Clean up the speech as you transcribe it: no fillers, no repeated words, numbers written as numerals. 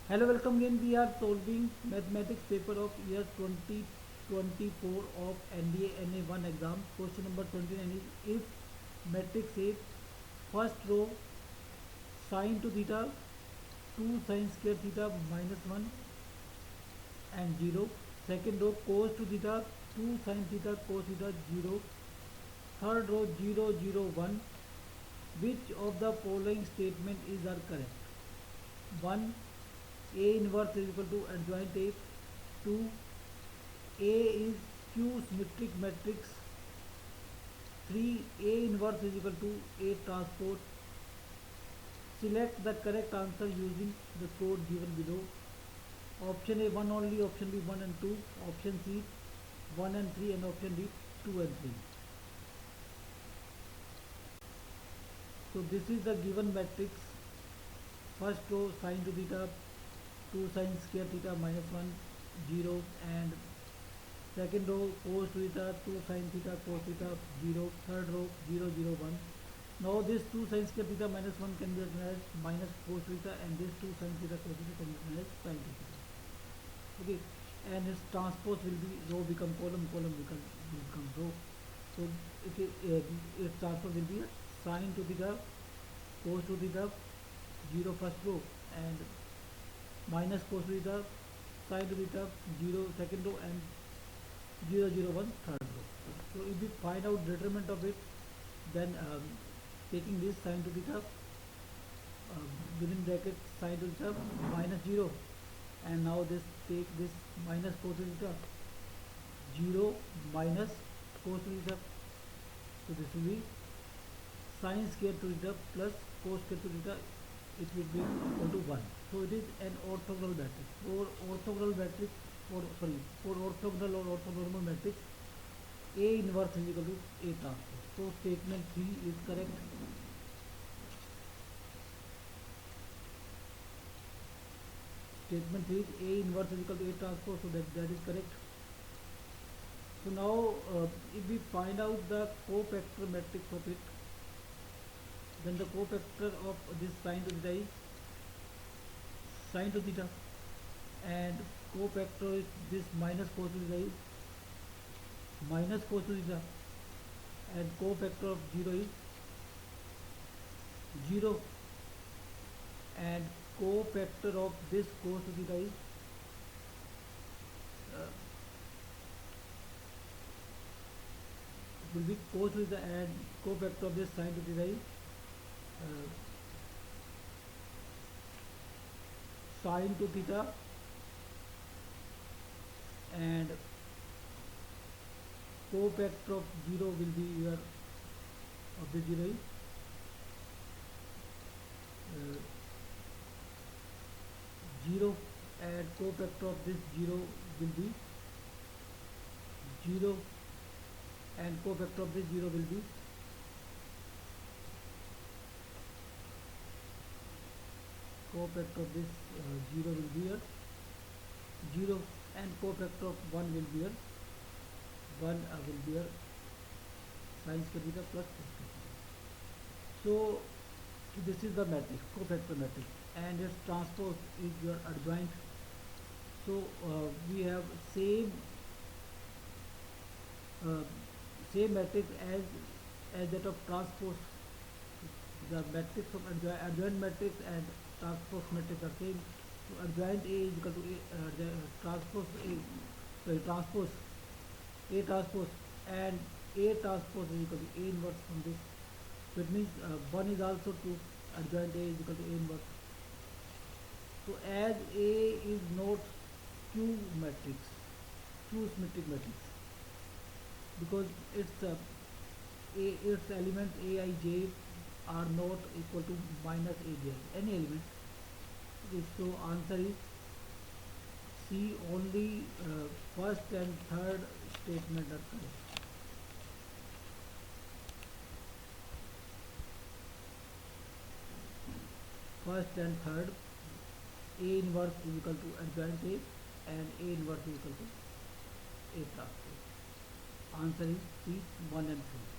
Hello, welcome again. We are solving mathematics paper of year 2024 of NDA NA1 exam. Question number 29 is if matrix A first row sine to theta 2 sine square theta minus 1 and 0. Second row cos to theta 2 sine theta cos theta 0. Third row 0 0 1. Which of the following statement is are correct? 1. A inverse is equal to adjoint A. 2. A is Q symmetric matrix. 3. A inverse is equal to A transpose. Select the correct answer using the code given below. Option A 1 only, option B 1 and 2, option C 1 and 3, and option D 2 and 3. So this is the given matrix. First row sine to theta 2 sine square theta minus 1 0, and second row cos to theta 2 sine theta cos theta 0. Third row 0 0 1. Now this 2 sine square theta minus 1 can be written as minus cos theta, and this 2 sine theta cos theta can be written as sine theta. Okay, and its transpose will be row become column, column become row. So its transpose will be sine to theta cos to theta 0 first row, and minus cos to theta sine to theta 0 second row, and 0 0 1 third row. So if we find out determinant of it, then taking this sine to theta within bracket sine to theta minus 0, and now this take this minus cos to theta 0 minus cos to theta. So this will be sine square to theta plus cos square to theta. It will be equal to 1. So it is an orthogonal matrix. For orthogonal matrix, for orthogonal or orthonormal matrix, A inverse is equal to A transpose. So statement 3 is correct. Statement 3 is A inverse is equal to A transpose. So that is correct. So now if we find out the cofactor matrix of it, then the cofactor of this sine to theta is sine to theta, and cofactor is this minus cos to theta is minus cos to theta, and cofactor of 0 is 0, and cofactor of this cos to theta is will be cos to theta, and cofactor of this sine to theta is sine to theta, and cofactor of 0 will be your of the 0 is 0, and cofactor of this 0 will be 0, and cofactor of this 0 will be cofactor of this 0 will be a 0, and cofactor of 1 will be a 1 will be a sine square theta plus cos square theta. So this is the matrix, cofactor matrix, and its transpose is your adjoint. So we have same matrix as that of transpose. The matrix of adjoint matrix and transpose matrix are same. So adjoint A is equal to A, the transpose A transpose, and A transpose is equal to A inverse from this. So it means 1 is also true. Adjoint A is equal to A inverse. So as A is not Q matrix, Q symmetric matrix, because its elements Aij are not equal to minus Aj, any element. Okay, so answer is C. Only first and third statement are correct. First and third, A inverse is equal to adjoint A, and A inverse is equal to A transpose. Answer is C 1 and 3.